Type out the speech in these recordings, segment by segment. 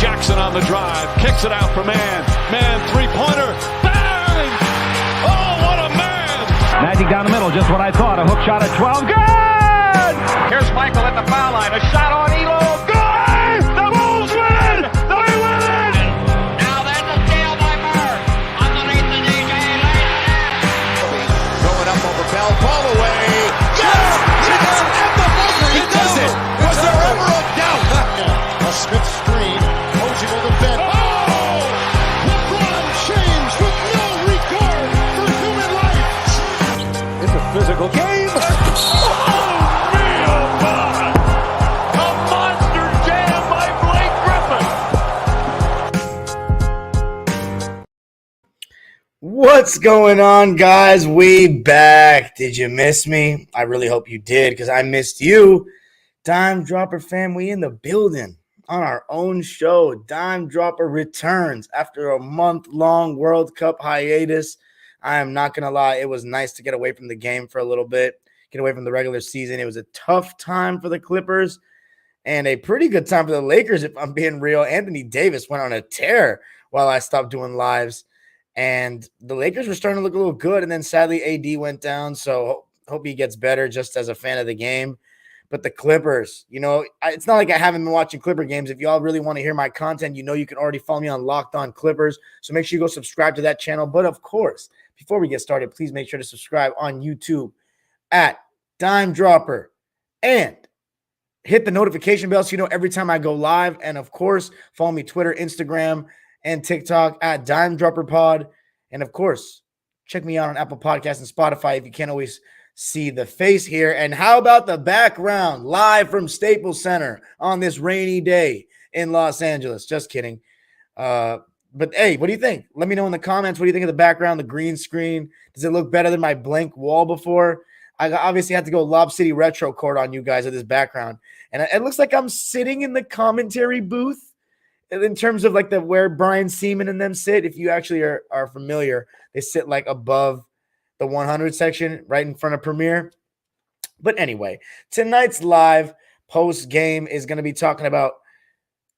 Jackson on the drive, kicks it out for man. Man, three-pointer, bang! Oh, what a man! Magic down the middle, just what I thought. A hook shot at 12, good! Here's Michael at the foul line, a shot on Elo, good! The Bulls win! They win! Now there's a steal by Murr. Underneath the DJ, Going up over Bell, ball away. Yes! Yes! At the buzzer, he does it! Was there ever a doubt? A Smith screen, Posey will defend. Oh! LeBron James with no regard for human life. It's a physical game. Oh, real fun! A monster jam by Blake Griffin. What's going on, guys? We back. Did you miss me? I really hope you did, because I missed you. Dime Dropper family in the building on our own show. Dime Dropper returns after a month-long World Cup hiatus. I am not going to lie. It was nice to get away from the game for a little bit, get away from the regular season. It was a tough time for the Clippers and a pretty good time for the Lakers, if I'm being real. Anthony Davis went on a tear while I stopped doing lives. And the Lakers were starting to look a little good, and then sadly AD went down, so hope he gets better just as a fan of the game. But the Clippers, it's not like I haven't been watching Clipper games. If y'all really want to hear my content, you can already follow me on Locked On Clippers, so make sure you go subscribe to that channel. But, of course, before we get started, please make sure to subscribe on YouTube at Dime Dropper and hit the notification bell so you know every time I go live. And, of course, follow me Twitter, Instagram, and TikTok at Dime Dropper Pod. And of course, check me out on Apple Podcasts and Spotify if you can't always see the face here. And how about the background live from Staples Center on this rainy day in Los Angeles? Just kidding. But hey, what do you think? Let me know in the comments. What do you think of the background, the green screen? Does it look better than my blank wall before? I obviously had to go Lob City Retro Court on you guys with this background. And it looks like I'm sitting in the commentary booth. In terms of like where Brian Seaman and them sit, if you actually are familiar, they sit like above the 100 section right in front of Premier. But anyway, tonight's live post game is going to be talking about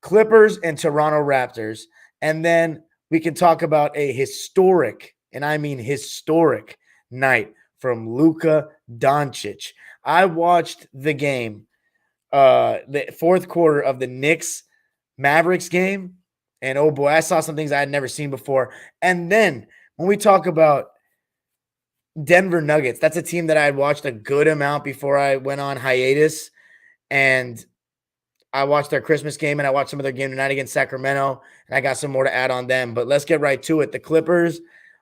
Clippers and Toronto Raptors. And then we can talk about a historic, and I mean historic, night from LUKA Doncic. I watched the game, the fourth quarter of the Knicks Mavericks game, and oh boy, I saw some things I had never seen before. And then when we talk about Denver Nuggets, that's a team that I had watched a good amount before I went on hiatus, and I watched their Christmas game and I watched some of their game tonight against Sacramento, and I got some more to add on them. But let's get right to it. The Clippers,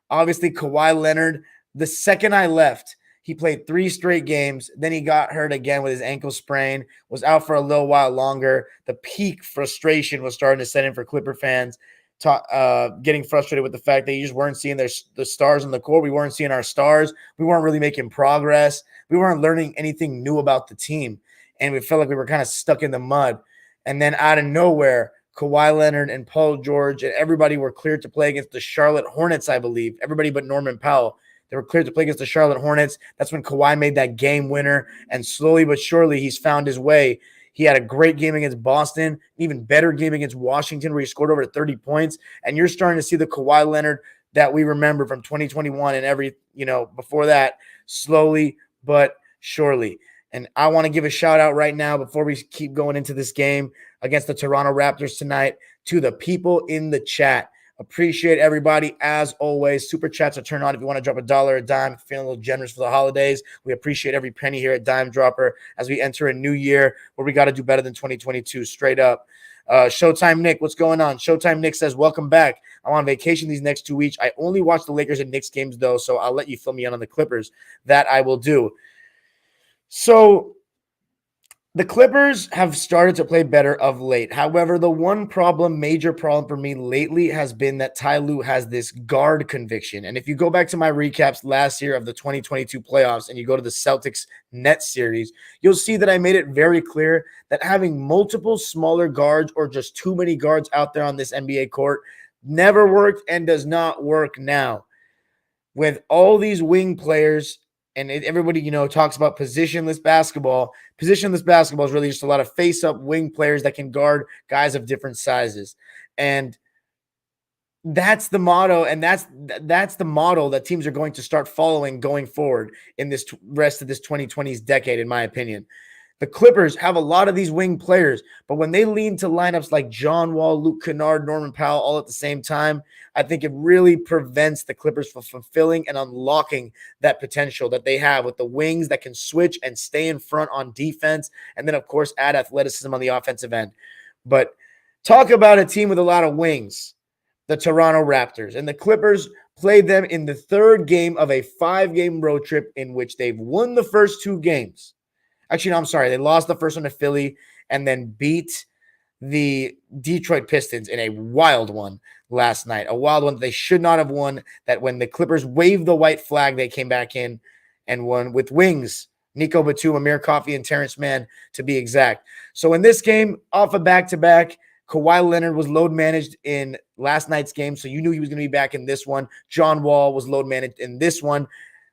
obviously Kawhi Leonard, the second I left, he played 3 straight games. Then he got hurt again with his ankle sprain, was out for a little while longer. The peak frustration was starting to set in for Clipper fans, getting frustrated with the fact that you just weren't seeing the stars on the court. We weren't seeing our stars. We weren't really making progress. We weren't learning anything new about the team. And we felt like we were kind of stuck in the mud. And then out of nowhere, Kawhi Leonard and Paul George and everybody were cleared to play against the Charlotte Hornets, I believe. Everybody but Norman Powell. They were cleared to play against the Charlotte Hornets. That's when Kawhi made that game winner, and slowly but surely he's found his way. He had a great game against Boston, an even better game against Washington where he scored over 30 points, and you're starting to see the Kawhi Leonard that we remember from 2021 and before that, slowly but surely. And I want to give a shout out right now before we keep going into this game against the Toronto Raptors tonight to the people in the chat. Appreciate everybody as always. Super chats are turned on if you want to drop $1 a dime. If you're feeling a little generous for the holidays, we appreciate every penny here at Dime Dropper as we enter a new year where we got to do better than 2022. Straight up. Showtime Nick, what's going on? Showtime Nick says, welcome back. I'm on vacation these next 2 weeks. I only watch the Lakers and Knicks games though, so I'll let you fill me in on the Clippers. That I will do. So the Clippers have started to play better of late. However, the one major problem for me lately has been that Ty Lue has this guard conviction. And if you go back to my recaps last year of the 2022 playoffs and you go to the Celtics Nets series, you'll see that I made it very clear that having multiple smaller guards or just too many guards out there on this NBA court never worked and does not work now. With all these wing players and everybody, talks about positionless basketball. Positionless basketball is really just a lot of face-up wing players that can guard guys of different sizes. And that's the motto, and that's the model that teams are going to start following going forward in this rest of this 2020s decade, in my opinion. The Clippers have a lot of these wing players, but when they lean to lineups like John Wall, Luke Kennard, Norman Powell all at the same time, I think it really prevents the Clippers from fulfilling and unlocking that potential that they have with the wings that can switch and stay in front on defense, and then, of course, add athleticism on the offensive end. But talk about a team with a lot of wings, the Toronto Raptors. And the Clippers played them in the third game of a 5-game road trip in which they've won the first 2 games. Actually, no, I'm sorry. They lost the first one to Philly and then beat the Detroit Pistons in a wild one last night. A wild one that they should not have won, that when the Clippers waved the white flag, they came back in and won with wings. Nico Batum, Amir Coffey, and Terrence Mann, to be exact. So in this game, off a back-to-back, Kawhi Leonard was load managed in last night's game, so you knew he was going to be back in this one. John Wall was load managed in this one.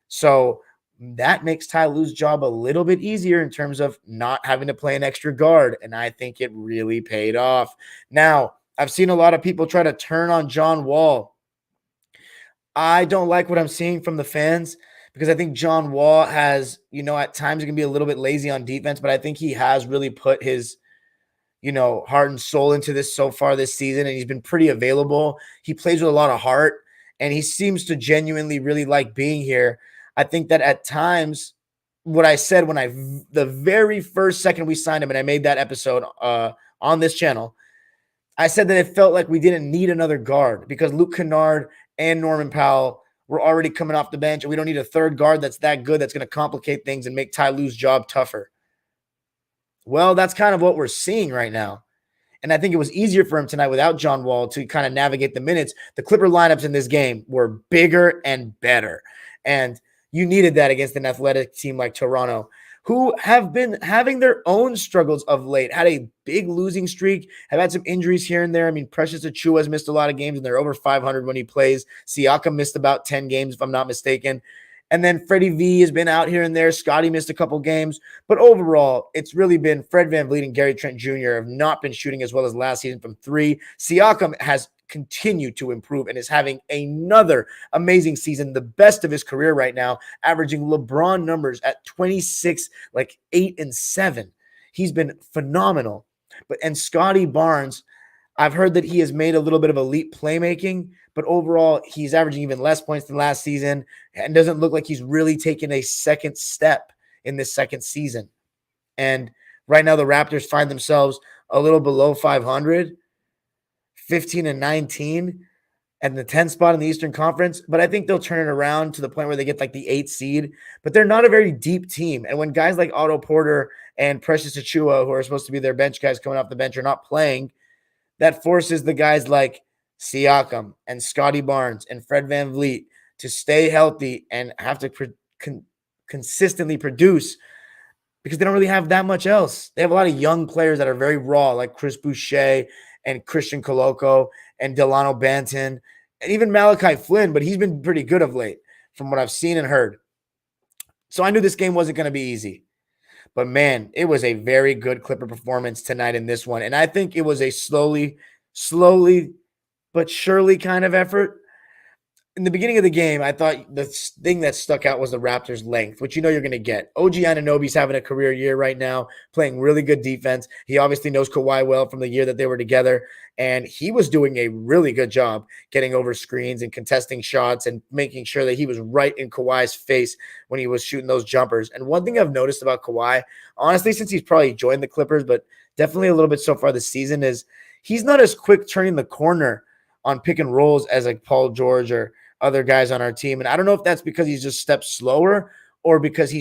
So that makes Ty Lue's job a little bit easier in terms of not having to play an extra guard, and I think it really paid off. Now, I've seen a lot of people try to turn on John Wall. I don't like what I'm seeing from the fans because I think John Wall has, at times it can be a little bit lazy on defense, but I think he has really put his heart and soul into this so far this season, and he's been pretty available. He plays with a lot of heart, and he seems to genuinely really like being here. I think that at times, what I said the very first second we signed him, and I made that episode on this channel, I said that it felt like we didn't need another guard because Luke Kennard and Norman Powell were already coming off the bench, and we don't need a third guard that's that good that's going to complicate things and make Ty Lue's job tougher. Well, that's kind of what we're seeing right now. And I think it was easier for him tonight without John Wall to kind of navigate the minutes. The Clipper lineups in this game were bigger and better. And you needed that against an athletic team like Toronto, who have been having their own struggles of late, had a big losing streak, have had some injuries here and there. I mean, Precious Achiuwa has missed a lot of games, and they're over 500 when he plays. Siakam missed about 10 games, if I'm not mistaken. And then Freddie V has been out here and there. Scotty missed a couple games. But overall, it's really been Fred VanVleet and Gary Trent Jr. have not been shooting as well as last season from 3. Siakam has continued to improve and is having another amazing season, the best of his career right now, averaging LeBron numbers at 26, 8 and 7. He's been phenomenal. And Scotty Barnes, I've heard that he has made a little bit of elite playmaking, but overall, he's averaging even less points than last season and doesn't look like he's really taken a second step in this second season. And right now, the Raptors find themselves a little below 500, 15 and 19, and the 10th spot in the Eastern Conference. But I think they'll turn it around to the point where they get the 8th seed. But they're not a very deep team. And when guys like Otto Porter and Precious Achiuwa, who are supposed to be their bench guys coming off the bench, are not playing, that forces the guys like Siakam and Scotty Barnes and Fred VanVleet to stay healthy and have to consistently produce because they don't really have that much else. They have a lot of young players that are very raw, like Chris Boucher and Christian Koloko and Delano Banton and even Malachi Flynn, but he's been pretty good of late from what I've seen and heard. So I knew this game wasn't going to be easy. But, man, it was a very good Clipper performance tonight in this one. And I think it was a slowly but surely kind of effort. In the beginning of the game, I thought the thing that stuck out was the Raptors' length, which you're going to get. OG Anunoby's having a career year right now, playing really good defense. He obviously knows Kawhi well from the year that they were together, and he was doing a really good job getting over screens and contesting shots and making sure that he was right in Kawhi's face when he was shooting those jumpers. And one thing I've noticed about Kawhi, honestly, since he's probably joined the Clippers, but definitely a little bit so far this season, is he's not as quick turning the corner on pick and rolls as Paul George or other guys on our team. And I don't know if that's because he's just steps slower or because he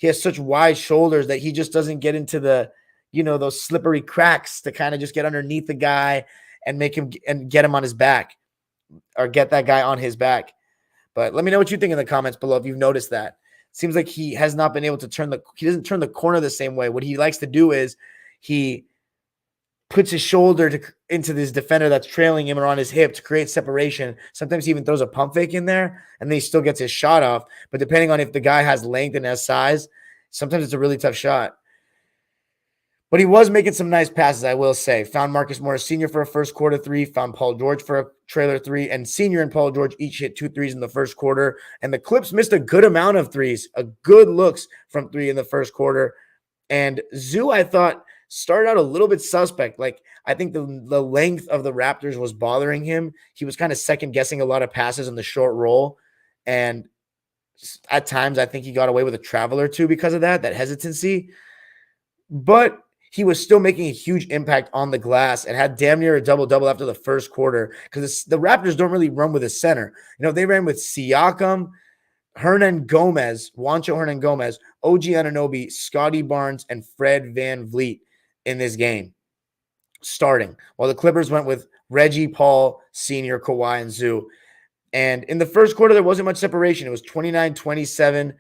has such wide shoulders that he just doesn't get into the, those slippery cracks to kind of just get underneath the guy and make him and get him on his back or get that guy on his back. But let me know what you think in the comments below if you've noticed that. It seems like he has not been able to he doesn't turn the corner the same way. What he likes to do is he puts his shoulder into this defender that's trailing him or on his hip to create separation. Sometimes he even throws a pump fake in there, and then he still gets his shot off. But depending on if the guy has length and has size, sometimes it's a really tough shot. But he was making some nice passes, I will say. Found Marcus Morris Sr. for a first quarter three, found Paul George for a trailer three, and Sr. and Paul George each hit 2 threes in the first quarter. And the Clips missed a good amount of threes, a good looks from three in the first quarter. And Zoo, I thought, started out a little bit suspect. Like, I think the length of the Raptors was bothering him. He was kind of second-guessing a lot of passes in the short roll. And at times, I think he got away with a travel or two because of that hesitancy. But he was still making a huge impact on the glass and had damn near a double-double after the first quarter because the Raptors don't really run with a center. You know, they ran with Siakam, Hernan Gomez, Juancho Hernan Gomez, OG Anunoby, Scotty Barnes, and Fred VanVleet in this game starting, while the Clippers went with Reggie, Paul, Sr., Kawhi, and Zoo. And in the first quarter, there wasn't much separation. It was 29-27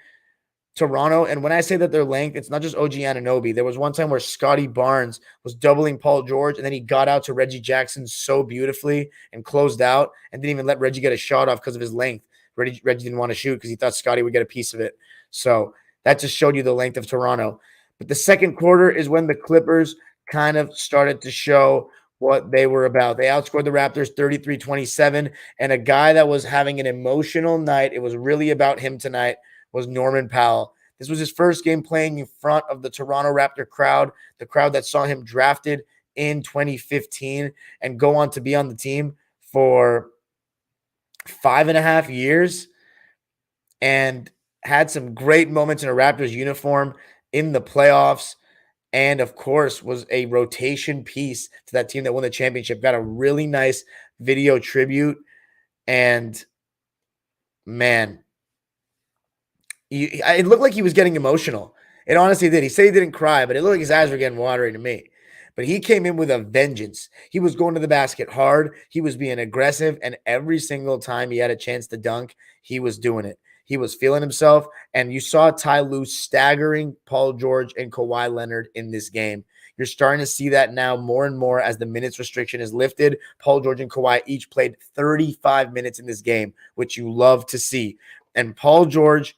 Toronto. And when I say that their length, it's not just OG Anunoby. There was one time where Scotty Barnes was doubling Paul George, and then he got out to Reggie Jackson so beautifully and closed out and didn't even let Reggie get a shot off because of his length. Reggie didn't want to shoot because he thought Scotty would get a piece of it. So that just showed you the length of Toronto. But the second quarter is when the Clippers kind of started to show what they were about. They outscored the Raptors 33-27, and a guy that was having an emotional night, it was really about him tonight, was Norman Powell. This was his first game playing in front of the Toronto Raptor crowd, the crowd that saw him drafted in 2015 and go on to be on the team for 5.5 years and had some great moments in a Raptors uniform in the playoffs. And, of course, was a rotation piece to that team that won the championship. Got a really nice video tribute. And, man, it looked like he was getting emotional. It honestly did. He said he didn't cry, but it looked like his eyes were getting watery to me. But he came in with a vengeance. He was going to the basket hard. He was being aggressive. And every single time he had a chance to dunk, he was doing it. He was feeling himself, and you saw Ty Lue staggering Paul George and Kawhi Leonard in this game. You're starting to see that now more and more as the minutes restriction is lifted. Paul George and Kawhi each played 35 minutes in this game, which you love to see. And Paul George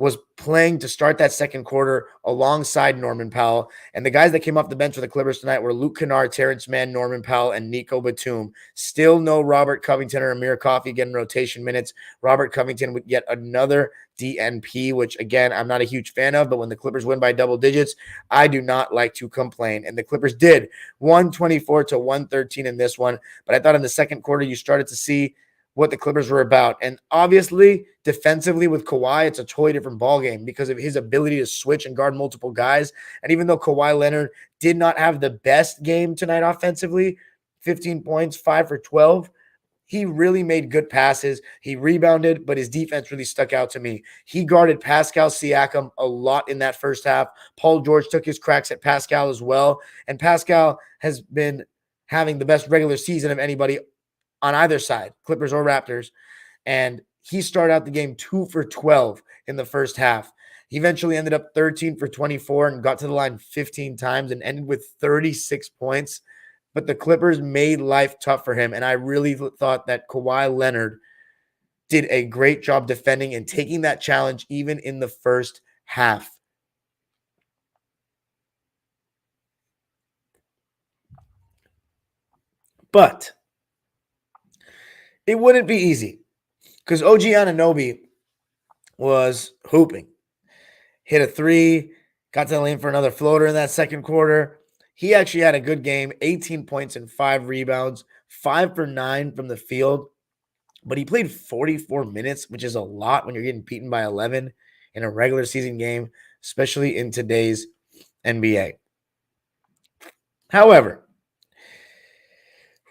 was playing to start that second quarter alongside Norman Powell. And the guys that came off the bench for the Clippers tonight were Luke Kennard, Terrence Mann, Norman Powell, and Nico Batum. Still no Robert Covington or Amir Coffey getting rotation minutes. Robert Covington with yet another DNP, which, again, I'm not a huge fan of, but when the Clippers win by double digits, I do not like to complain. And the Clippers did 124-113 in this one. But I thought in the second quarter you started to see what the Clippers were about. And obviously, defensively with Kawhi, it's a totally different ballgame because of his ability to switch and guard multiple guys. And even though Kawhi Leonard did not have the best game tonight offensively, 15 points, 5 for 12, he really made good passes. He rebounded, but his defense really stuck out to me. He guarded Pascal Siakam a lot in that first half. Paul George took his cracks at Pascal as well. And Pascal has been having the best regular season of anybody on either side, Clippers or Raptors. And he started out the game 2 for 12 in the first half. He eventually ended up 13 for 24 and got to the line 15 times and ended with 36 points. But the Clippers made life tough for him. And I really thought that Kawhi Leonard did a great job defending and taking that challenge even in the first half. But it wouldn't be easy because OG Anunoby was hooping. Hit a three, got to the lane for another floater in that second quarter. He actually had a good game, 18 points and 5 rebounds, 5 for 9 from the field. But he played 44 minutes, which is a lot when you're getting beaten by 11 in a regular season game, especially in today's NBA. However,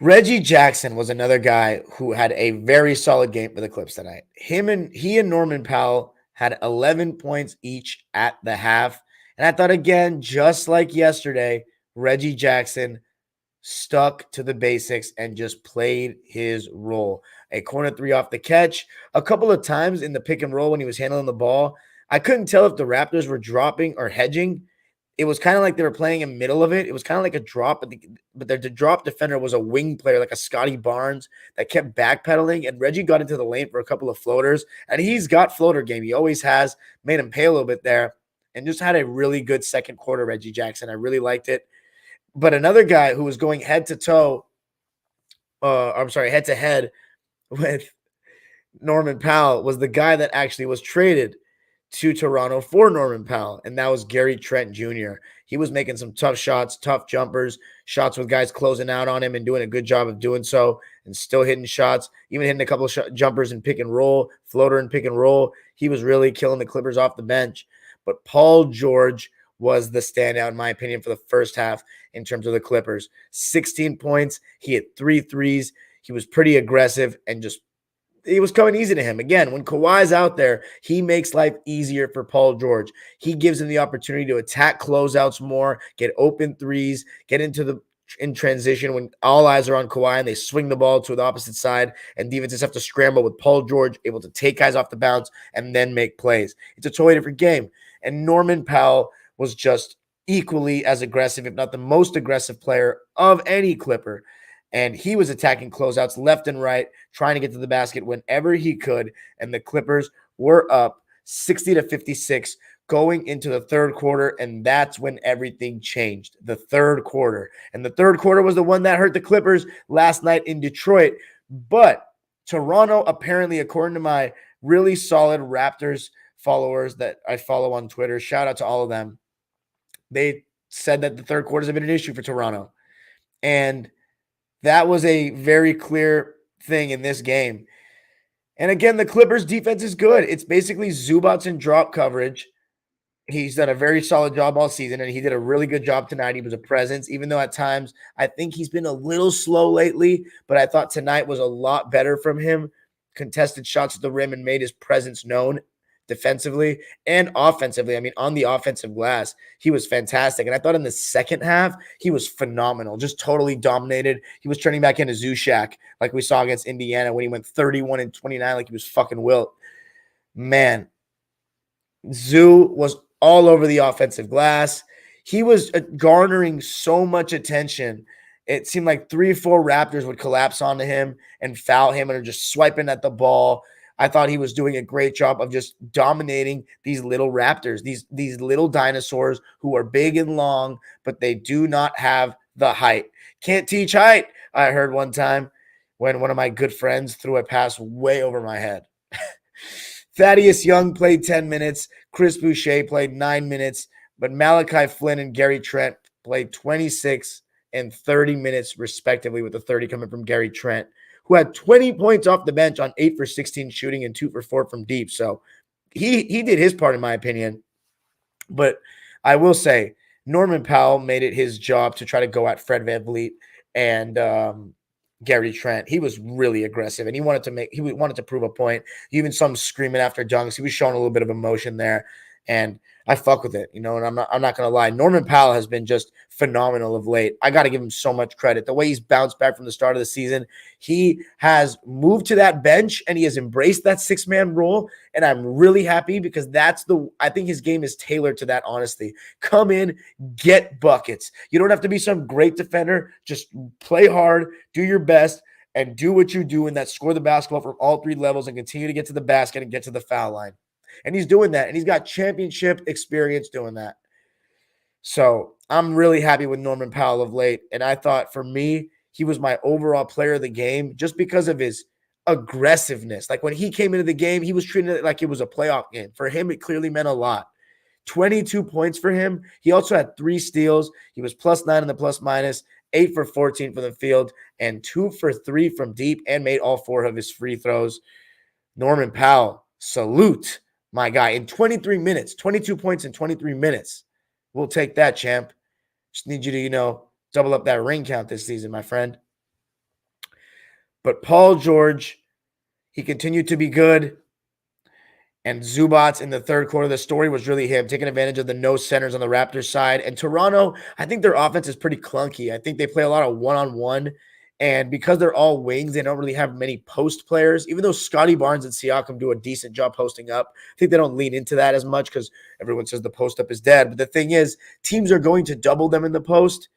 Reggie Jackson was another guy who had a very solid game for the Clips tonight. He and Norman Powell had 11 points each at the half. And I thought, again, just like yesterday, Reggie Jackson stuck to the basics and just played his role. A corner three off the catch. A couple of times in the pick and roll when he was handling the ball, I couldn't tell if the Raptors were dropping or hedging. it was kind of like they were playing in the middle of it. It was kind of like a drop, but the drop defender was a wing player, like a Scotty Barnes, that kept backpedaling. And Reggie got into the lane for a couple of floaters, and he's got floater game. He always has. Made him pay a little bit there, and just had a really good second quarter, Reggie Jackson. I really liked it. But another guy who was going head to head with Norman Powell was the guy that actually was traded to Toronto for Norman Powell, and that was Gary Trent Jr. He was making some tough shots, tough jumpers, shots with guys closing out on him and doing a good job of doing so, and still hitting shots, even hitting a couple of jumpers in pick and roll, floater and pick and roll. He was really killing the Clippers off the bench. But Paul George was the standout, in my opinion, for the first half in terms of the Clippers. 16 points. He hit 3 threes. He was pretty aggressive and just it was coming easy to him. Again, when Kawhi's out there, he makes life easier for Paul George. He gives him the opportunity to attack closeouts more, get open threes, get in transition when all eyes are on Kawhi and they swing the ball to the opposite side and defenses have to scramble with Paul George able to take guys off the bounce and then make plays. It's a totally different game. And Norman Powell was just equally as aggressive, if not the most aggressive player of any Clipper. And he was attacking closeouts left and right, trying to get to the basket whenever he could. And the Clippers were up 60-56 going into the third quarter. And that's when everything changed, the third quarter. And the third quarter was the one that hurt the Clippers last night in Detroit. But Toronto, apparently, according to my really solid Raptors followers that I follow on Twitter, shout out to all of them, they said that the third quarter has been an issue for Toronto. And that was a very clear thing in this game. And again, the Clippers defense is good. It's basically Zubats and drop coverage. He's done a very solid job all season, and he did a really good job tonight. He was a presence, even though at times I think he's been a little slow lately, but I thought tonight was a lot better from him. Contested shots at the rim and made his presence known defensively and offensively. I mean, on the offensive glass, he was fantastic. And I thought in the second half, he was phenomenal, just totally dominated. He was turning back into Zushak like we saw against Indiana when he went 31 and 29 like he was fucking Wilt. Man, Zoo was all over the offensive glass. He was garnering so much attention. It seemed like 3 or 4 Raptors would collapse onto him and foul him and are just swiping at the ball. I thought he was doing a great job of just dominating these little Raptors, these little dinosaurs who are big and long, but they do not have the height. Can't teach height, I heard one time when one of my good friends threw a pass way over my head. Thaddeus Young played 10 minutes. Chris Boucher played 9 minutes, but Malachi Flynn and Gary Trent played 26 and 30 minutes respectively, with the 30 coming from Gary Trent, who had 20 points off the bench on 8 for 16 shooting and 2 for 4 from deep. So he did his part, in my opinion. But I will say, Norman Powell made it his job to try to go at Fred VanVleet and Gary Trent. He was really aggressive, and he wanted to prove a point. You even saw him screaming after dunks. He was showing a little bit of emotion there, and I fuck with it, and I'm not gonna lie. Norman Powell has been just phenomenal of late. I got to give him so much credit. The way he's bounced back from the start of the season, he has moved to that bench and he has embraced that 6-man role. And I'm really happy because I think his game is tailored to that. Honestly, come in, get buckets. You don't have to be some great defender. Just play hard, do your best, and do what you do in that. Score the basketball from all 3 levels and continue to get to the basket and get to the foul line. And he's doing that. And he's got championship experience doing that. So I'm really happy with Norman Powell of late. And I thought for me, he was my overall player of the game just because of his aggressiveness. Like when he came into the game, he was treating it like it was a playoff game. For him, it clearly meant a lot. 22 points for him. He also had 3 steals. He was +9 in the plus minus, 8 for 14 from the field, and 2 for 3 from deep, and made all 4 of his free throws. Norman Powell, salute, my guy. In 23 minutes, 22 points in 23 minutes. We'll take that, champ. Just need you to, double up that ring count this season, my friend. But Paul George, he continued to be good. And Zubats in the third quarter, the story was really him, taking advantage of the no centers on the Raptors side. And Toronto, I think their offense is pretty clunky. I think they play a lot of one-on-one, And because they're all wings, they don't really have many post players, even though Scotty Barnes and Siakam do a decent job posting up. I think they don't lean into that as much because everyone says the post up is dead. But the thing is, teams are going to double them in the post,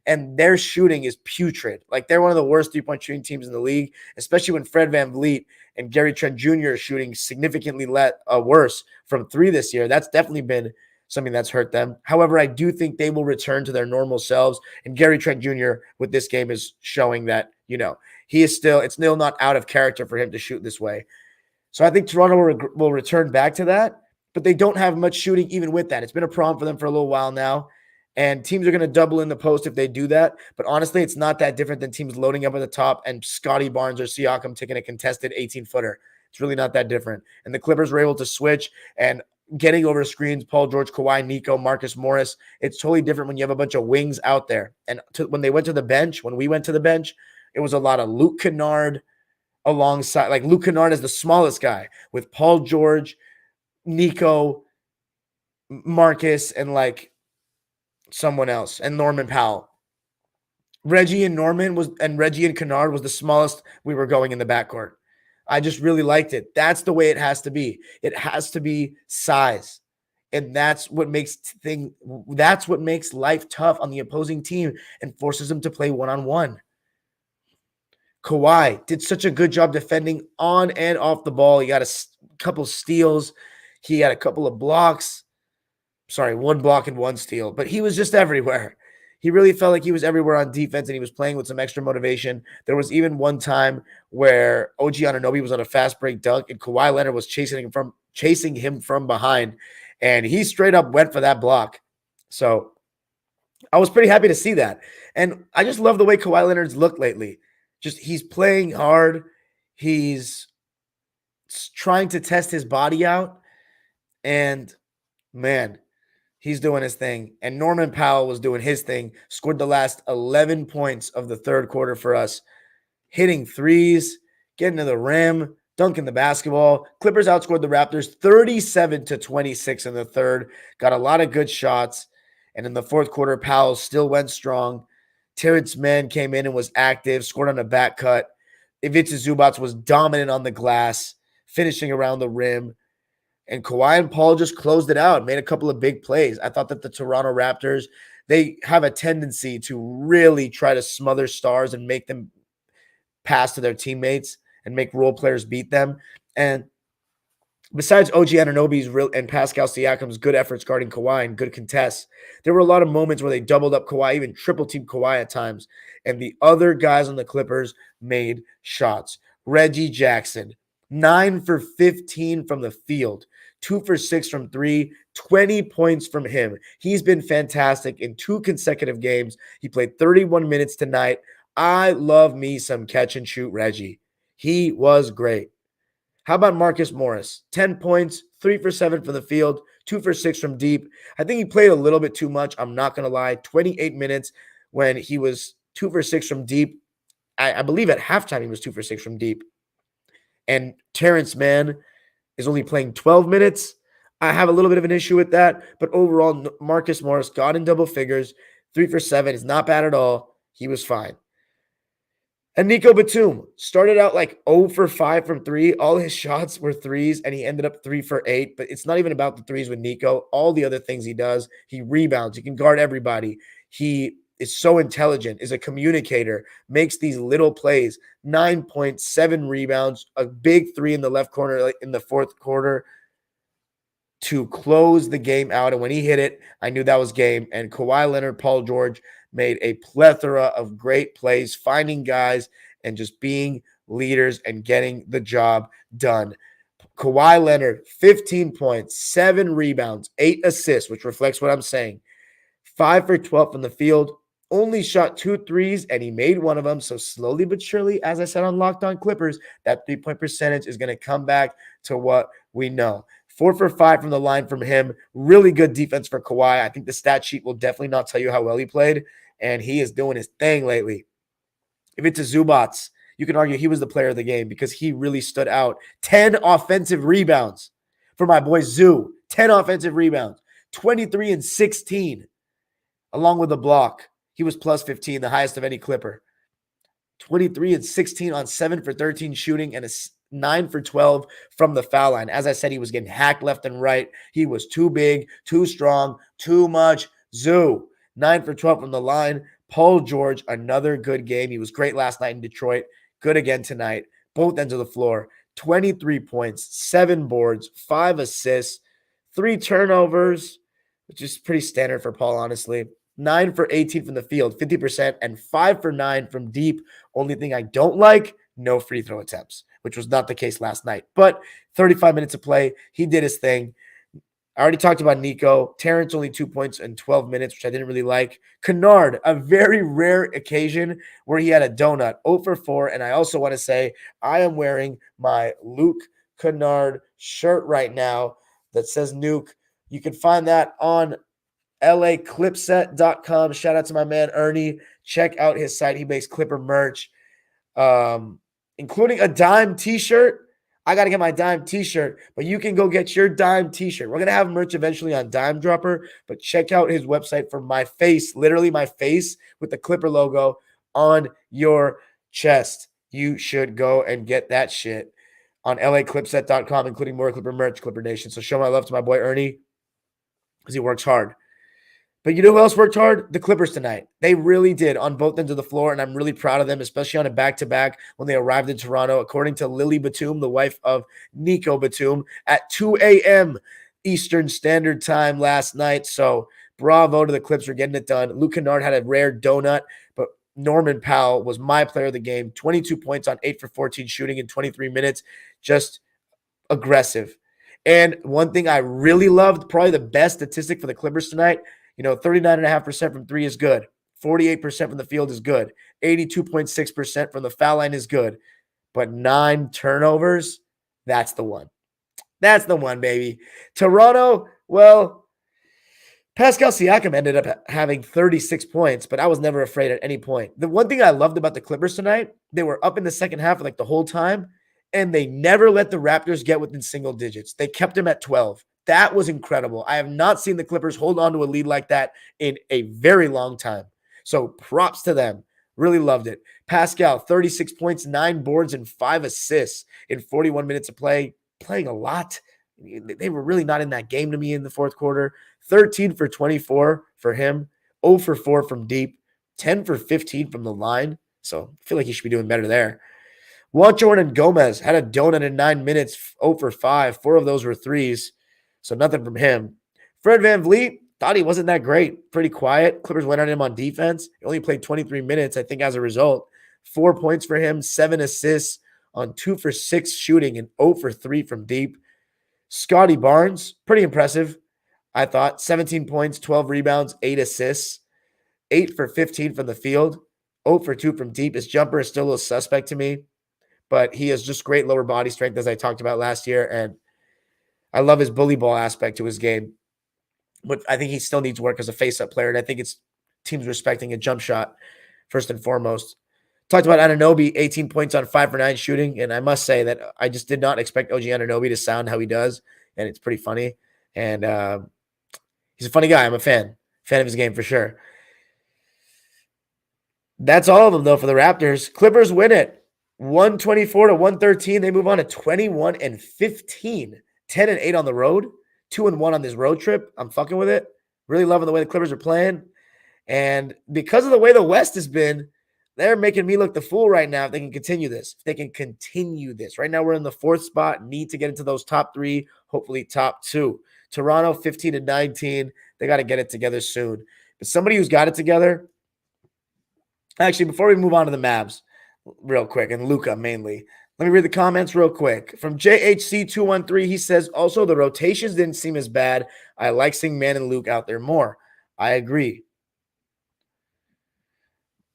and their shooting is putrid. Like, they're one of the worst three-point shooting teams in the league, especially when Fred VanVleet and Gary Trent Jr. are shooting significantly worse from three this year. That's definitely been something that's hurt them. However, I do think they will return to their normal selves. And Gary Trent Jr. with this game is showing that, it's still not out of character for him to shoot this way. So I think Toronto will return back to that, but they don't have much shooting even with that. It's been a problem for them for a little while now. And teams are going to double in the post if they do that. But honestly, it's not that different than teams loading up at the top and Scotty Barnes or Siakam taking a contested 18-footer. It's really not that different. And the Clippers were able to switch and getting over screens, Paul George, Kawhi, Nico, Marcus Morris. It's totally different when you have a bunch of wings out there. And when we went to the bench, it was a lot of Luke Kennard alongside. Like, Luke Kennard is the smallest guy with Paul George, Nico, Marcus, and someone else, and Norman Powell. Reggie and Kennard was the smallest we were going in the backcourt. I just really liked it. That's the way it has to be. It has to be size. And that's what makes life tough on the opposing team and forces them to play one-on-one. Kawhi did such a good job defending on and off the ball. He got a couple steals. He had a couple of blocks. Sorry, 1 block and 1 steal. But he was just everywhere. He really felt like he was everywhere on defense, and he was playing with some extra motivation. There was even one time where OG Anunoby was on a fast break dunk, and Kawhi Leonard was chasing him from behind, and he straight up went for that block. So I was pretty happy to see that. And I just love the way Kawhi Leonard's looked lately. Just, he's playing hard. He's trying to test his body out. And, man, he's doing his thing. And Norman Powell was doing his thing. Scored the last 11 points of the third quarter for us. Hitting threes, getting to the rim, dunking the basketball. Clippers outscored the Raptors 37-26 in the third. Got a lot of good shots. And in the fourth quarter, Powell still went strong. Terrence Mann came in and was active, scored on a back cut. Ivica Zubac was dominant on the glass, finishing around the rim. And Kawhi and Paul just closed it out, made a couple of big plays. I thought that the Toronto Raptors, they have a tendency to really try to smother stars and make them pass to their teammates and make role players beat them. And besides OG Anunoby's and Pascal Siakam's good efforts guarding Kawhi and good contests, there were a lot of moments where they doubled up Kawhi, even triple-teamed Kawhi at times. And the other guys on the Clippers made shots. Reggie Jackson, 9 for 15 from the field, 2 for 6 from 3, 20 points from him. He's been fantastic in 2 consecutive games. He played 31 minutes tonight. I love me some catch-and-shoot Reggie. He was great. How about Marcus Morris? 10 points, 3 for 7 from the field, 2 for 6 from deep. I think he played a little bit too much. I'm not going to lie. 28 minutes when he was 2 for 6 from deep. I believe at halftime he was 2 for 6 from deep. And Terrence Mann is only playing 12 minutes. I have a little bit of an issue with that. But overall, Marcus Morris got in double figures. 3 for 7 is not bad at all. He was fine. And Nico Batum started out 0 for 5 from 3. All his shots were threes, and he ended up 3 for 8. But it's not even about the threes with Nico. All the other things he does, he rebounds. He can guard everybody. He is so intelligent, is a communicator, makes these little plays. 9 points, 7 rebounds, a big 3 in the left corner in the fourth quarter to close the game out. And when he hit it, I knew that was game. And Kawhi Leonard, Paul George made a plethora of great plays, finding guys and just being leaders and getting the job done. Kawhi Leonard, 15 points, 7 rebounds, 8 assists, which reflects what I'm saying. 5 for 12 from the field, only shot 2 threes, and he made one of them. So slowly but surely, as I said on Locked On Clippers, that 3-point percentage is going to come back to what we know. 4 for 5 from the line from him. Really good defense for Kawhi. I think the stat sheet will definitely not tell you how well he played, and he is doing his thing lately. If it's a Zubac, you can argue he was the player of the game because he really stood out. 10 offensive rebounds for my boy Zoo. 10 offensive rebounds. 23 and 16, along with a block. He was plus 15, the highest of any Clipper. 23 and 16 on 7 for 13 shooting and 9 for 12 from the foul line. As I said, he was getting hacked left and right. He was too big, too strong, too much. Zoo. 9 for 12 from the line. Paul George, another good game. He was great last night in Detroit. Good again tonight. Both ends of the floor. 23 points, 7 boards, 5 assists, 3 turnovers, which is pretty standard for Paul, honestly. 9 for 18 from the field, 50%, and 5 for 9 from deep. Only thing I don't like, no free throw attempts, which was not the case last night. But 35 minutes of play, he did his thing. I already talked about Nico. Terrence only 2 points in 12 minutes, which I didn't really like. Kennard, a very rare occasion where he had a donut, 0 for 4. And I also want to say I am wearing my Luke Kennard shirt right now that says Nuke. You can find that on LAClipset.com. Shout out to my man Ernie. Check out his site. He makes Clipper merch, including a Dime t-shirt. I got to get my Dime t-shirt, but you can go get your Dime t-shirt. We're going to have merch eventually on Dime Dropper, but check out his website for my face, literally my face with the Clipper logo on your chest. You should go and get that shit on LAClipset.com, including more Clipper merch, Clipper Nation. So show my love to my boy Ernie because he works hard. But you know who else worked hard? The Clippers tonight. They really did on both ends of the floor, and I'm really proud of them, especially on a back-to-back when they arrived in Toronto, according to Lily Batum, the wife of Nico Batum, at 2 a.m. Eastern Standard Time last night. So bravo to the Clips for getting it done. Luke Kennard had a rare donut, but Norman Powell was my player of the game. 22 points on 8 for 14 shooting in 23 minutes. Just aggressive. And one thing I really loved, probably the best statistic for the Clippers tonight, 39.5% from three is good. 48% from the field is good. 82.6% from the foul line is good. But 9 turnovers, that's the one. That's the one, baby. Toronto, well, Pascal Siakam ended up having 36 points, but I was never afraid at any point. The one thing I loved about the Clippers tonight, they were up in the second half like the whole time, and they never let the Raptors get within single digits. They kept them at 12. That was incredible. I have not seen the Clippers hold on to a lead like that in a very long time. So props to them. Really loved it. Pascal, 36 points, 9 boards, and 5 assists in 41 minutes of play. Playing a lot. They were really not in that game to me in the fourth quarter. 13 for 24 for him. 0 for 4 from deep. 10 for 15 from the line. So I feel like he should be doing better there. Juancho and Gomez had a donut in 9 minutes. 0 for 5. 4 of those were threes. So nothing from him. Fred VanVleet, thought he wasn't that great. Pretty quiet. Clippers went on him on defense. He only played 23 minutes, I think, as a result. 4 points for him, 7 assists on 2 for 6 shooting and 0 for 3 from deep. Scotty Barnes, pretty impressive, I thought. 17 points, 12 rebounds, 8 assists. 8 for 15 from the field. 0 for 2 from deep. His jumper is still a little suspect to me, but he has just great lower body strength, as I talked about last year, and I love his bully ball aspect to his game, but I think he still needs work as a face-up player, and I think it's teams respecting a jump shot first and foremost. Talked about Anunoby, 18 points on 5 for 9 shooting, and I must say that I just did not expect OG Anunoby to sound how he does, and it's pretty funny, and he's a funny guy. I'm a fan of his game for sure. That's all of them, though, for the Raptors. Clippers win it, 124 to 113. They move on to 21 and 15. 10 and 8 on the road, 2 and 1 on this road trip. I'm fucking with it. Really loving the way the Clippers are playing. And because of the way the West has been, they're making me look the fool right now if they can continue this. If they can continue this. Right now we're in the 4th spot, need to get into those top 3, hopefully top 2. Toronto 15 and 19. They got to get it together soon. But somebody who's got it together, actually, before we move on to the Mavs real quick, and LUKA mainly, let me read the comments real quick. From JHC213, he says, also, the rotations didn't seem as bad. I like seeing Man and Luke out there more. I agree.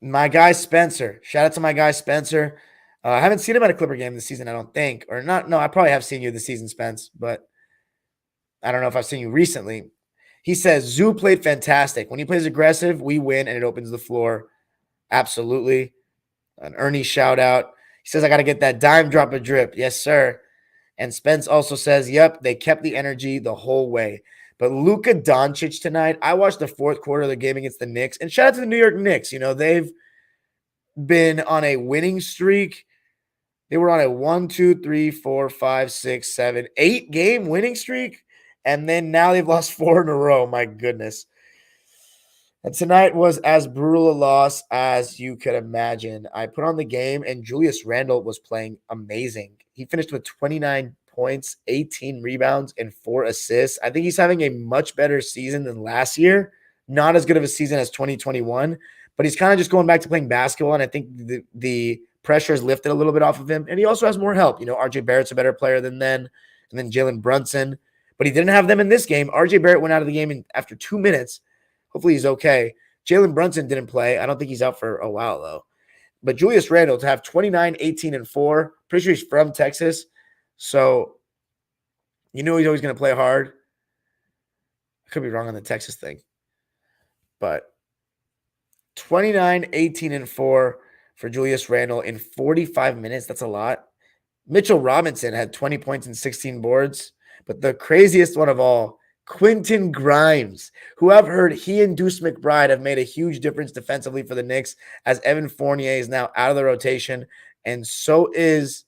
My guy Spencer. Shout out to my guy Spencer. I haven't seen him at a Clipper game this season, I don't think. Or not. No, I probably have seen you this season, Spence, but I don't know if I've seen you recently. He says, Zoo played fantastic. When he plays aggressive, we win, and it opens the floor. Absolutely. An Ernie shout out. He says, I got to get that dime drop of drip. Yes, sir. And Spence also says, yep, they kept the energy the whole way. But Luka Doncic tonight, I watched the fourth quarter of the game against the Knicks. And shout out to the New York Knicks. They've been on a winning streak. They were on a 1, 2, 3, 4, 5, 6, 7, 8-game winning streak. And then now they've lost 4 in a row. My goodness. And tonight was as brutal a loss as you could imagine. I put on the game, and Julius Randle was playing amazing. He finished with 29 points, 18 rebounds, and 4 assists. I think he's having a much better season than last year. Not as good of a season as 2021, but he's kind of just going back to playing basketball, and I think the pressure is lifted a little bit off of him, and he also has more help. RJ Barrett's a better player than then, and then Jalen Brunson, but he didn't have them in this game. RJ Barrett went out of the game after 2 minutes. Hopefully he's okay. Jalen Brunson didn't play. I don't think he's out for a while, though. But Julius Randle to have 29, 18, and 4. Pretty sure he's from Texas. So he's always going to play hard. I could be wrong on the Texas thing. But 29, 18, and 4 for Julius Randle in 45 minutes. That's a lot. Mitchell Robinson had 20 points and 16 boards. But the craziest one of all, Quentin Grimes, who I've heard he and Deuce McBride have made a huge difference defensively for the Knicks, as Evan Fournier is now out of the rotation. And so is,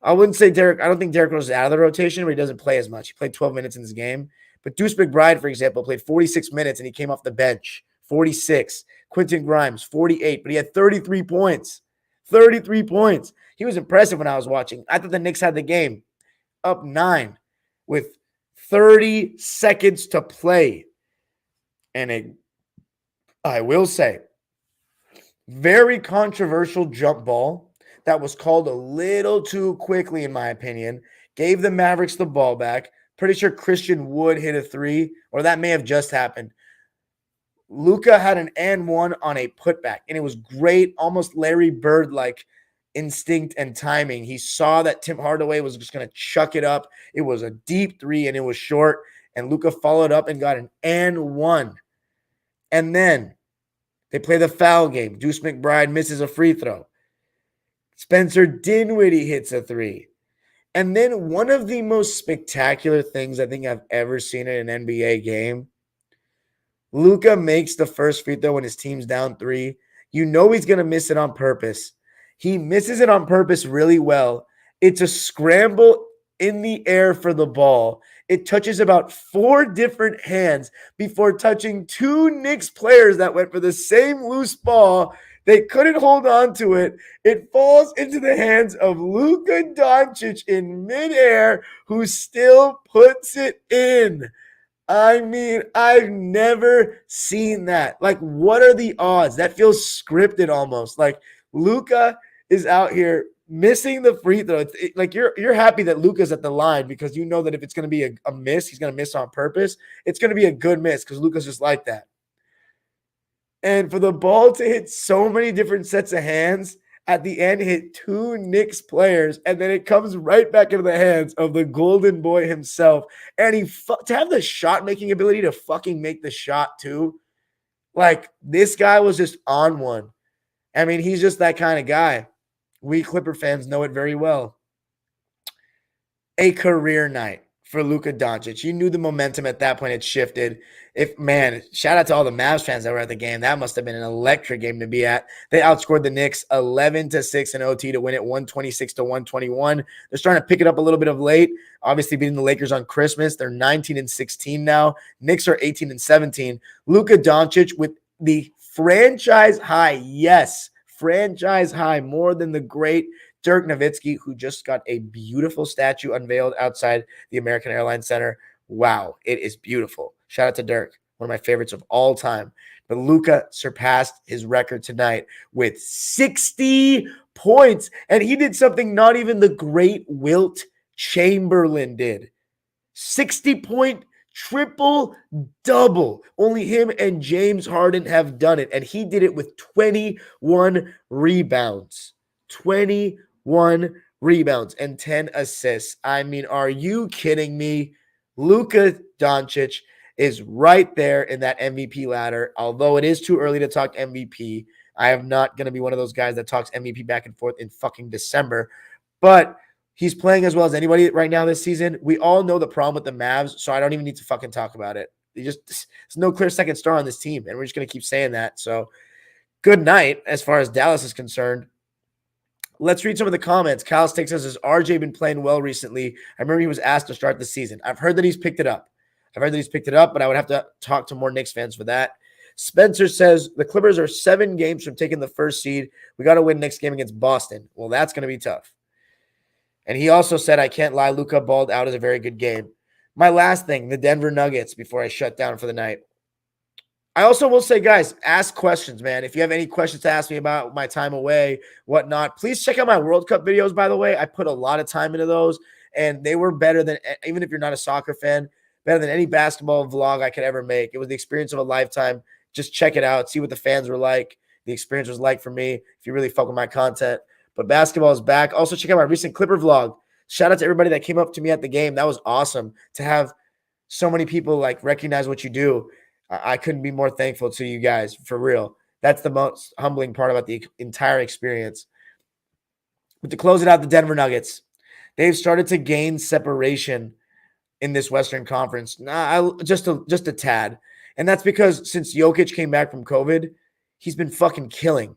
I don't think Derrick Rose is out of the rotation, but he doesn't play as much. He played 12 minutes in this game. But Deuce McBride, for example, played 46 minutes and he came off the bench. 46. Quentin Grimes, 48, but he had 33 points. 33 points. He was impressive when I was watching. I thought the Knicks had the game up 9 with 30 seconds to play. And I will say, very controversial jump ball that was called a little too quickly, in my opinion. Gave the Mavericks the ball back. Pretty sure Christian Wood hit a 3, or that may have just happened. LUKA had an and one on a putback, and it was great, almost Larry Bird-like instinct and timing. He saw that Tim Hardaway was just going to chuck it up. It was a deep 3, and it was short, and LUKA followed up and got an and one. And then they play the foul game. Deuce McBride misses a free throw. Spencer Dinwiddie hits a 3. And then one of the most spectacular things I think I've ever seen in an NBA game, LUKA makes the first free throw when his team's down 3. You know he's going to miss it on purpose. He misses it on purpose really well. It's a scramble in the air for the ball. It touches about 4 different hands before touching 2 Knicks players that went for the same loose ball. They couldn't hold on to it. It falls into the hands of Luka Doncic in midair, who still puts it in. I mean, I've never seen that. Like, what are the odds? That feels scripted almost. Like, LUKA is out here missing the free throw. Like, you're happy that LUKA's at the line because you know that if it's going to be a miss, he's going to miss on purpose. It's going to be a good miss because LUKA's just like that. And for the ball to hit so many different sets of hands, at the end hit 2 Knicks players, and then it comes right back into the hands of the golden boy himself. And to have the shot-making ability to fucking make the shot too, like, this guy was just on one. I mean, he's just that kind of guy. We Clipper fans know it very well. A career night for Luka Doncic. You knew the momentum at that point had shifted. Shout out to all the Mavs fans that were at the game. That must have been an electric game to be at. They outscored the Knicks 11-6 in OT to win it 126-121. They're starting to pick it up a little bit of late. Obviously beating the Lakers on Christmas. They're 19-16 now. Knicks are 18-17. Luka Doncic with the franchise high. Yes, franchise high, more than the great Dirk Nowitzki, who just got a beautiful statue unveiled outside the American Airlines Center. Wow, it is beautiful. Shout out to Dirk, one of my favorites of all time. But LUKA surpassed his record tonight with 60 points. And he did something not even the great Wilt Chamberlain did. 60-point triple-double. Only him and James Harden have done it. And he did it with 21 rebounds. 21 rebounds and 10 assists. I mean, are you kidding me? Luka Doncic is right there in that MVP ladder. Although it is too early to talk MVP. I am not going to be one of those guys that talks MVP back and forth in fucking December. But he's playing as well as anybody right now this season. We all know the problem with the Mavs, so I don't even need to fucking talk about it. There's no clear second star on this team, and we're just going to keep saying that. So good night as far as Dallas is concerned. Let's read some of the comments. Kyle Sticks says, has RJ been playing well recently? I remember he was asked to start the season. I've heard that he's picked it up. But I would have to talk to more Knicks fans for that. Spencer says, the Clippers are 7 games from taking the first seed. We got to win next game against Boston. Well, that's going to be tough. And he also said, I can't lie, Luka balled out is a very good game. My last thing, the Denver Nuggets, before I shut down for the night. I also will say, guys, ask questions, man. If you have any questions to ask me about my time away, whatnot, please check out my World Cup videos, by the way. I put a lot of time into those, and they were better than, even if you're not a soccer fan, better than any basketball vlog I could ever make. It was the experience of a lifetime. Just check it out. See what the fans were like. The experience was like for me, if you really fuck with my content. But basketball is back. Also, check out my recent Clipper vlog. Shout out to everybody that came up to me at the game. That was awesome to have so many people like recognize what you do. I couldn't be more thankful to you guys, for real. That's the most humbling part about the entire experience. But to close it out, the Denver Nuggets, they've started to gain separation in this Western Conference. Just a tad. And that's because since Jokic came back from COVID, he's been fucking killing.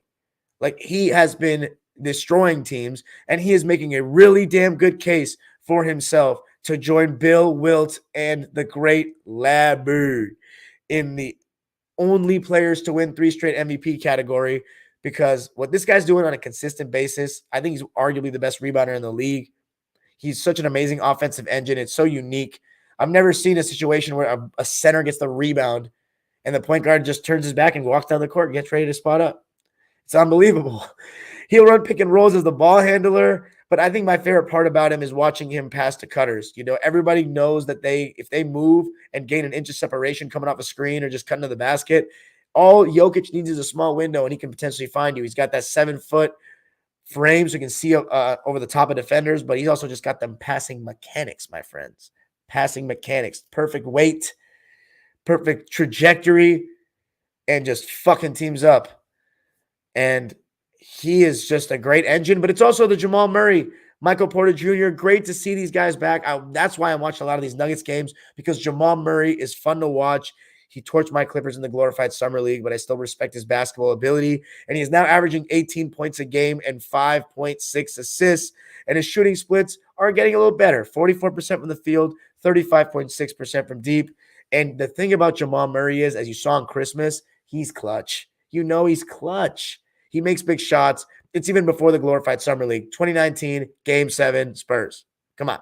Like, he has been destroying teams, and he is making a really damn good case for himself to join Bill Wilt and the great Larry in the only players to win 3 straight MVP category, because what this guy's doing on a consistent basis, I think he's arguably the best rebounder in the league. He's such an amazing offensive engine. It's so unique. I've never seen a situation where a center gets the rebound and the point guard just turns his back and walks down the court and gets ready to spot up. It's unbelievable. He'll run pick and rolls as the ball handler, but I think my favorite part about him is watching him pass to cutters. You know, everybody knows that if they move and gain an inch of separation coming off a screen or just cutting to the basket, all Jokic needs is a small window and he can potentially find you. He's got that 7-foot frame so he can see over the top of defenders, but he's also just got them passing mechanics, my friends. Passing mechanics. Perfect weight, perfect trajectory, and just fucking teams up. And he is just a great engine, but it's also the Jamal Murray, Michael Porter Jr. Great to see these guys back. That's why I'm watching a lot of these Nuggets games, because Jamal Murray is fun to watch. He torched my Clippers in the glorified summer league, but I still respect his basketball ability. And he is now averaging 18 points a game and 5.6 assists. And his shooting splits are getting a little better. 44% from the field, 35.6% from deep. And the thing about Jamal Murray is, as you saw on Christmas, he's clutch. You know he's clutch. He makes big shots. It's even before the glorified summer league. 2019, Game 7, Spurs. Come on.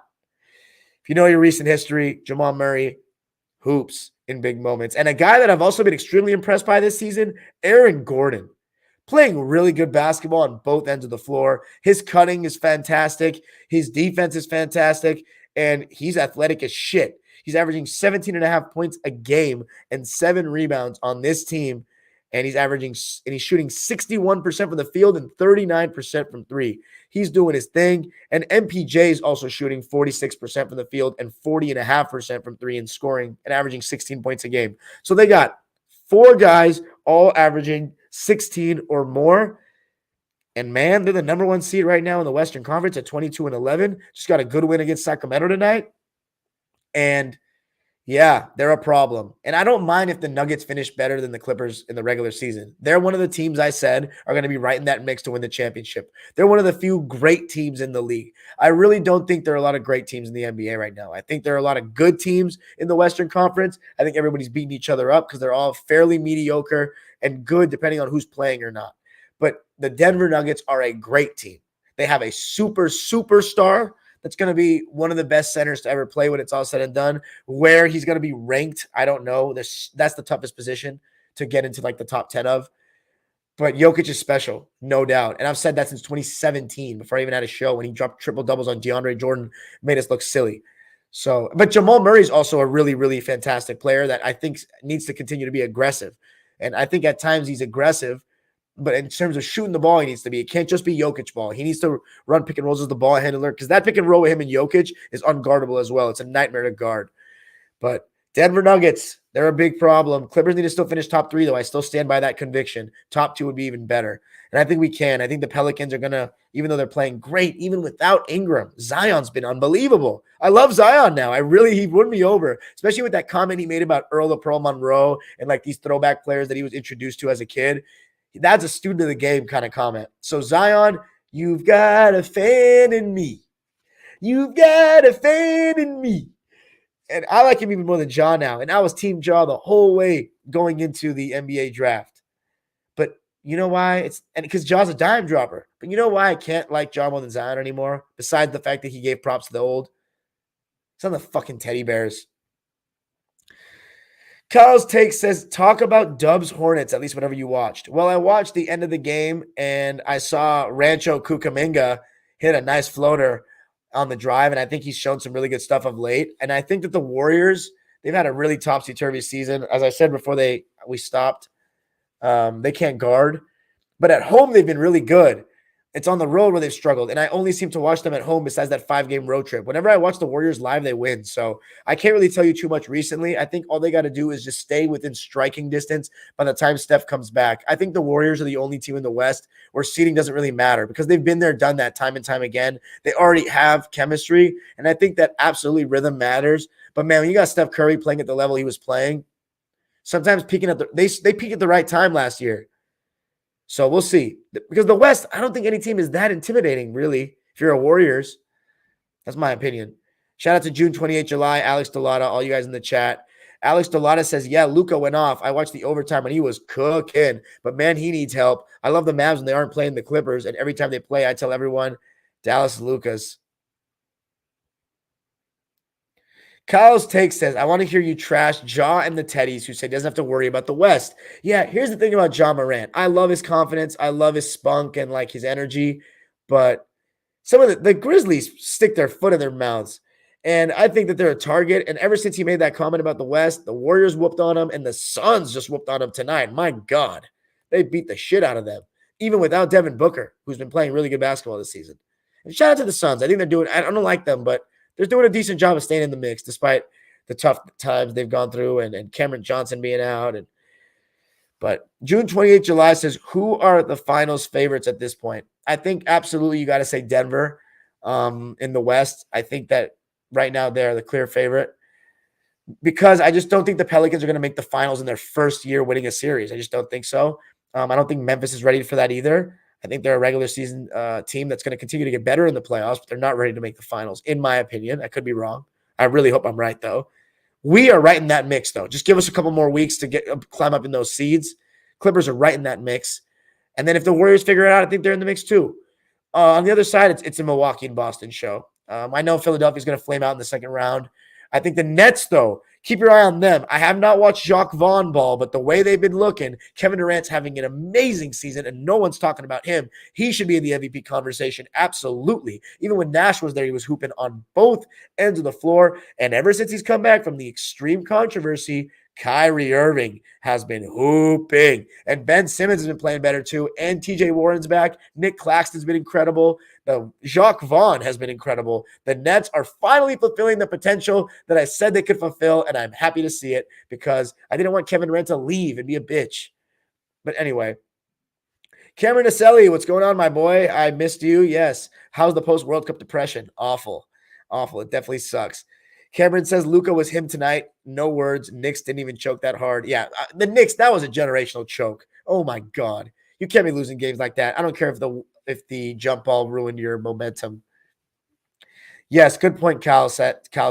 If you know your recent history, Jamal Murray hoops in big moments. And a guy that I've also been extremely impressed by this season, Aaron Gordon. Playing really good basketball on both ends of the floor. His cutting is fantastic. His defense is fantastic. And he's athletic as shit. He's averaging 17.5 points a game and 7 rebounds on this team. And he's shooting 61% from the field and 39% from 3. He's doing his thing. And MPJ is also shooting 46% from the field and 40.5% from 3 and scoring and averaging 16 points a game. So they got 4 guys all averaging 16 or more. And man, they're the number 1 seed right now in the Western Conference at 22-11. Just got a good win against Sacramento tonight. And yeah, they're a problem. And I don't mind if the Nuggets finish better than the Clippers in the regular season. They're one of the teams I said are going to be right in that mix to win the championship. They're one of the few great teams in the league. I really don't think there are a lot of great teams in the NBA right now. I think there are a lot of good teams in the Western Conference. I think everybody's beating each other up because they're all fairly mediocre and good depending on who's playing or not. But the Denver Nuggets are a great team. They have a superstar that's going to be one of the best centers to ever play when it's all said and done. Where he's going to be ranked, I don't know. That's the toughest position to get into like the top 10 of. But Jokic is special, no doubt. And I've said that since 2017, before I even had a show, when he dropped triple doubles on DeAndre Jordan, made us look silly. So, but Jamal Murray is also a really, really fantastic player that I think needs to continue to be aggressive. And I think at times he's aggressive, but in terms of shooting the ball, he needs to be. It can't just be Jokic ball. He needs to run pick and rolls as the ball handler, because that pick and roll with him and Jokic is unguardable as well. It's a nightmare to guard. But Denver Nuggets, they're a big problem. Clippers need to still finish top 3, though. I still stand by that conviction. Top 2 would be even better. And I think we can. I think the Pelicans are going to, even though they're playing great, even without Ingram, Zion's been unbelievable. I love Zion now. He won me over, especially with that comment he made about Earl of Pearl Monroe and like these throwback players that he was introduced to as a kid. That's a student of the game kind of comment. So Zion, you've got a fan in me. You've got a fan in me. And I like him even more than Ja now. And I was Team Ja the whole way going into the NBA draft. But you know why? And because Ja's a dime dropper. But you know why I can't like Ja more than Zion anymore? Besides the fact that he gave props to the old. It's on the fucking teddy bears. Kyle's take says, talk about Dubs Hornets, at least whatever you watched. Well, I watched the end of the game, and I saw Rancho Cucaminga hit a nice floater on the drive, and I think he's shown some really good stuff of late. And I think that the Warriors, they've had a really topsy-turvy season. As I said before we stopped, they can't guard. But at home, they've been really good. It's on the road where they've struggled, and I only seem to watch them at home besides that 5-game road trip. Whenever I watch the Warriors live, they win. So I can't really tell you too much recently. I think all they got to do is just stay within striking distance by the time Steph comes back. I think the Warriors are the only team in the West where seeding doesn't really matter because they've been there, done that time and time again. They already have chemistry, and I think that absolutely rhythm matters. But, man, when you got Steph Curry playing at the level he was playing, sometimes peaking at they peak at the right time last year. So we'll see. Because the West, I don't think any team is that intimidating, really, if you're a Warriors. That's my opinion. Shout out to June 28, July, Alex Delata, all you guys in the chat. Alex Delata says, yeah, Luka went off. I watched the overtime and he was cooking. But, man, he needs help. I love the Mavs when they aren't playing the Clippers. And every time they play, I tell everyone, Dallas Lucas. Kyle's take says, I want to hear you trash Ja and the Teddies who say doesn't have to worry about the West. Yeah, here's the thing about Ja Morant. I love his confidence. I love his spunk and like his energy. But some of the Grizzlies stick their foot in their mouths. And I think that they're a target. And ever since he made that comment about the West, the Warriors whooped on him and the Suns just whooped on him tonight. My God, they beat the shit out of them. Even without Devin Booker, who's been playing really good basketball this season. And shout out to the Suns. I think they're doing, I don't like them, but they're doing a decent job of staying in the mix despite the tough times they've gone through and Cameron Johnson being out. But June 28th, July says, who are the finals favorites at this point? I think absolutely you got to say Denver in the West. I think that right now they're the clear favorite because I just don't think the Pelicans are going to make the finals in their first year winning a series. I just don't think so. I don't think Memphis is ready for that either. I think they're a regular season team that's going to continue to get better in the playoffs, but they're not ready to make the finals, in my opinion. I could be wrong. I really hope I'm right, though. We are right in that mix, though. Just give us a couple more weeks to climb up in those seeds. Clippers are right in that mix. And then if the Warriors figure it out, I think they're in the mix, too. On the other side, it's a Milwaukee and Boston show. I know Philadelphia's going to flame out in the second round. I think the Nets, though, keep your eye on them. I have not watched Jacques Vaughn ball, but the way they've been looking, Kevin Durant's having an amazing season, and no one's talking about him. He should be in the MVP conversation, absolutely. Even when Nash was there, he was hooping on both ends of the floor. And ever since he's come back from the extreme controversy, Kyrie Irving has been hooping. And Ben Simmons has been playing better too. And TJ Warren's back. Nick Claxton's been incredible. Jacques Vaughn has been incredible. The Nets are finally fulfilling the potential that I said they could fulfill, and I'm happy to see it because I didn't want Kevin Durant to leave and be a bitch. But anyway, Cameron Aselli, what's going on, my boy? I missed you. Yes. How's the post-World Cup depression? Awful. Awful. It definitely sucks. Cameron says Luka was him tonight. No words. Knicks didn't even choke that hard. Yeah, the Knicks, that was a generational choke. Oh, my God. You can't be losing games like that. I don't care if the jump ball ruined your momentum. Yes, good point, Kyle's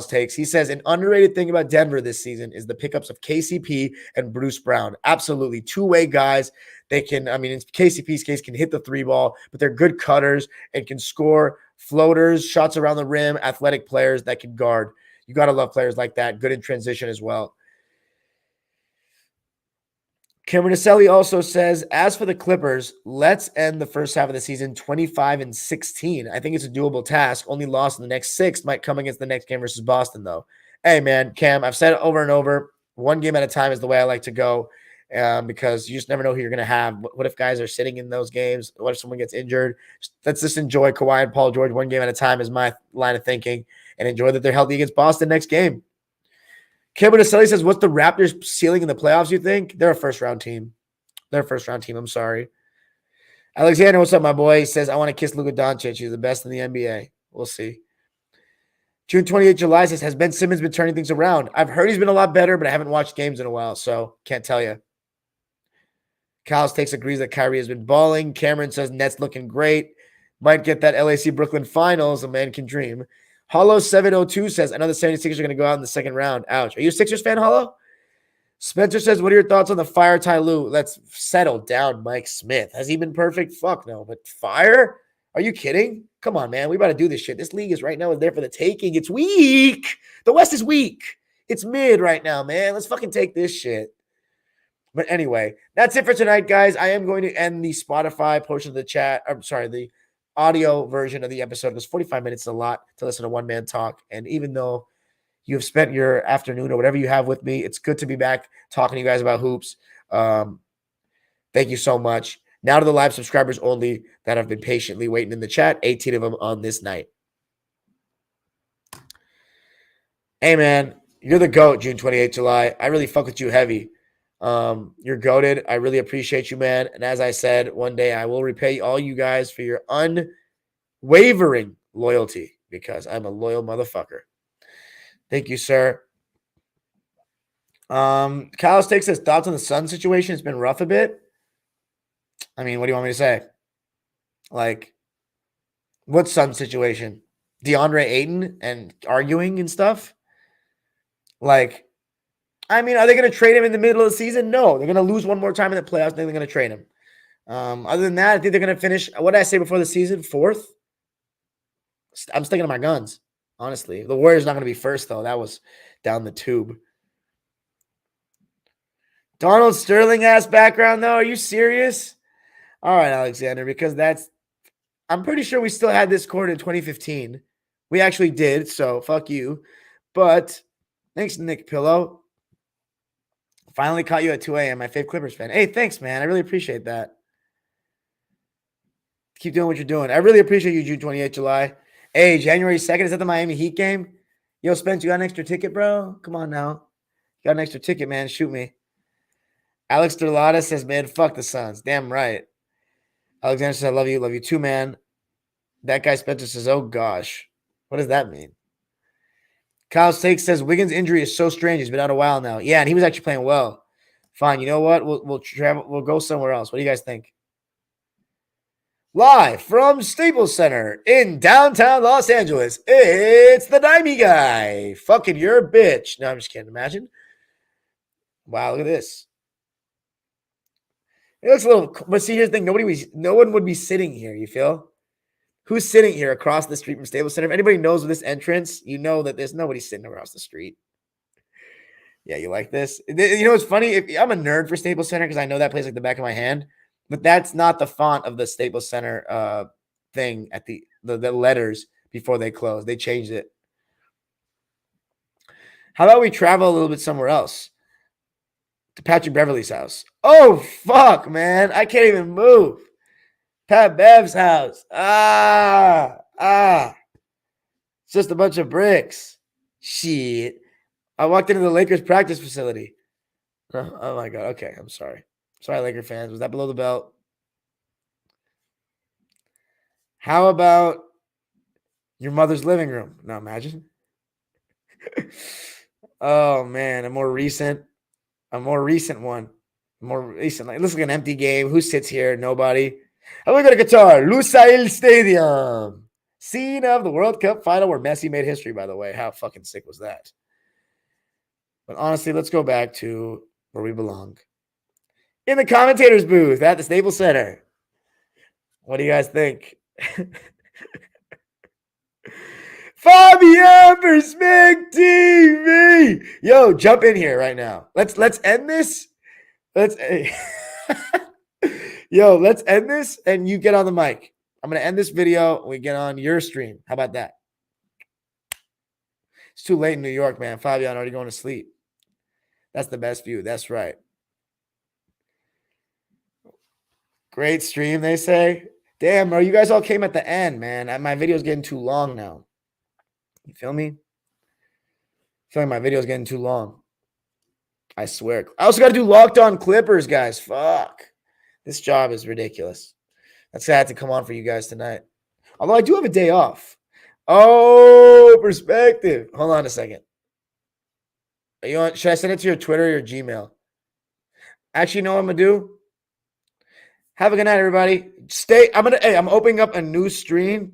takes. He says, an underrated thing about Denver this season is the pickups of KCP and Bruce Brown. Absolutely. Two-way guys. They can, in KCP's case, can hit the three ball, but they're good cutters and can score floaters, shots around the rim, athletic players that can guard. You got to love players like that. Good in transition as well. Cameron Aselli also says, as for the Clippers, let's end the first half of the season 25-16. I think it's a doable task. Only loss in the next 6 might come against the next game versus Boston, though. Hey, man, Cam, I've said it over and over. One game at a time is the way I like to go because you just never know who you're going to have. What if guys are sitting in those games? What if someone gets injured? Let's just enjoy Kawhi and Paul George one game at a time is my line of thinking, and enjoy that they're healthy against Boston next game. Cameron Aselli says, what's the Raptors ceiling in the playoffs, you think? They're a first-round team. I'm sorry. Alexander, what's up, my boy? He says, I want to kiss Luka Doncic. He's the best in the NBA. We'll see. June 28th, July says, has Ben Simmons been turning things around? I've heard he's been a lot better, but I haven't watched games in a while, so can't tell you. Cal's takes agrees that Kyrie has been balling. Cameron says Nets looking great. Might get that LAC Brooklyn finals. A man can dream. Hollow 702 says another 76ers are going to go out in the second round. Ouch. Are you a Sixers fan, Hollow? Spencer says, what are your thoughts on the fire Ty Lue? Let's settle down, Mike Smith. Has he been perfect? Fuck no. But fire? Are you kidding? Come on, man. We about to do this shit. This league is right now is there for the taking. It's weak. The West is weak. It's mid right now, man. Let's fucking take this shit. But anyway, that's it for tonight, guys. I am going to end the Spotify portion of the chat. I'm sorry, the audio version of the episode because 45 minutes is a lot to listen to one man talk. And even though you have spent your afternoon or whatever you have with me, it's good to be back talking to you guys about hoops. Thank you so much. Now to the live subscribers only that have been patiently waiting in the chat, 18 of them on this night. Hey, man, you're the GOAT, June 28th, July. I really fuck with you heavy. You're goated. I really appreciate you, man. And as I said, one day I will repay all you guys for your unwavering loyalty because I'm a loyal motherfucker. Thank you, sir. Kyle takes his thoughts on the Sun situation. It's been rough a bit. I mean, what do you want me to say? Like, what Sun situation? DeAndre Ayton and arguing and stuff? Like, I mean, are they going to trade him in the middle of the season? No. They're going to lose one more time in the playoffs. Then they're going to trade him. Other than that, I think they're going to finish, what did I say before the season? Fourth? I'm sticking to my guns, honestly. The Warriors not going to be first, though. That was down the tube. Donald Sterling-ass background, though? Are you serious? All right, Alexander, because I'm pretty sure we still had this court in 2015. We actually did, so fuck you. But thanks, Nick Pillow. Finally caught you at 2 a.m., my fave Clippers fan. Hey, thanks, man. I really appreciate that. Keep doing what you're doing. I really appreciate you, June 28th, July. Hey, January 2nd, is that the Miami Heat game? Yo, Spence, you got an extra ticket, bro? Come on now. You got an extra ticket, man. Shoot me. Alex Derlada says, man, fuck the Suns. Damn right. Alexander says, I love you. Love you too, man. That guy Spencer says, oh, gosh. What does that mean? Kyle Stakes says, Wiggins' injury is so strange. He's been out a while now. Yeah, and he was actually playing well. Fine. You know what? We'll travel. We'll go somewhere else. What do you guys think? Live from Staples Center in downtown Los Angeles, it's the Dimey Guy. Fucking your bitch. No, I'm just kidding. Imagine. Wow, look at this. It looks a little, but see, here's the thing. No one would be sitting here, you feel? Who's sitting here across the street from Staples Center? If anybody knows this entrance, you know that there's nobody sitting across the street. Yeah, you like this? You know what's funny? I'm a nerd for Staples Center because I know that place like the back of my hand. But that's not the font of the Staples Center thing at the letters before they closed. They changed it. How about we travel a little bit somewhere else? To Patrick Beverly's house. Oh, fuck, man. I can't even move. Pat Bev's house. It's just a bunch of bricks. Shit. I walked into the Lakers practice facility. Oh my God. Okay, I'm sorry. Sorry, Laker fans. Was that below the belt? How about your mother's living room? No, imagine. Oh, man. A more recent one. More recent. Like, it looks like an empty game. Who sits here? Nobody. How about we go to Qatar? Lusail Stadium. Scene of the World Cup final where Messi made history, by the way. How fucking sick was that? But honestly, let's go back to where we belong. In the commentator's booth at the Staples Center. What do you guys think? Fabian Perspective. Yo, jump in here right now. Let's end this. Let's end this and you get on the mic. I'm going to end this video and we get on your stream. How about that? It's too late in New York, man. Fabian already going to sleep. That's the best view. That's right. Great stream, they say. Damn, bro, you guys all came at the end, man. My video's getting too long now. You feel me? I feel like my video's getting too long. I swear. I also got to do Locked On Clippers, guys. Fuck. This job is ridiculous. That's why I had to come on for you guys tonight. Although I do have a day off. Oh, perspective. Hold on a second. Are you on? Should I send it to your Twitter or your Gmail? Actually, you know what I'm going to do? Have a good night, everybody. I'm opening up a new stream.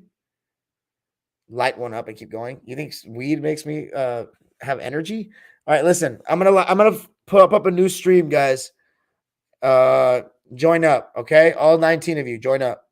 Light one up and keep going. You think weed makes me have energy? All right, listen. I'm gonna put up a new stream, guys. Join up, okay? All 19 of you, join up.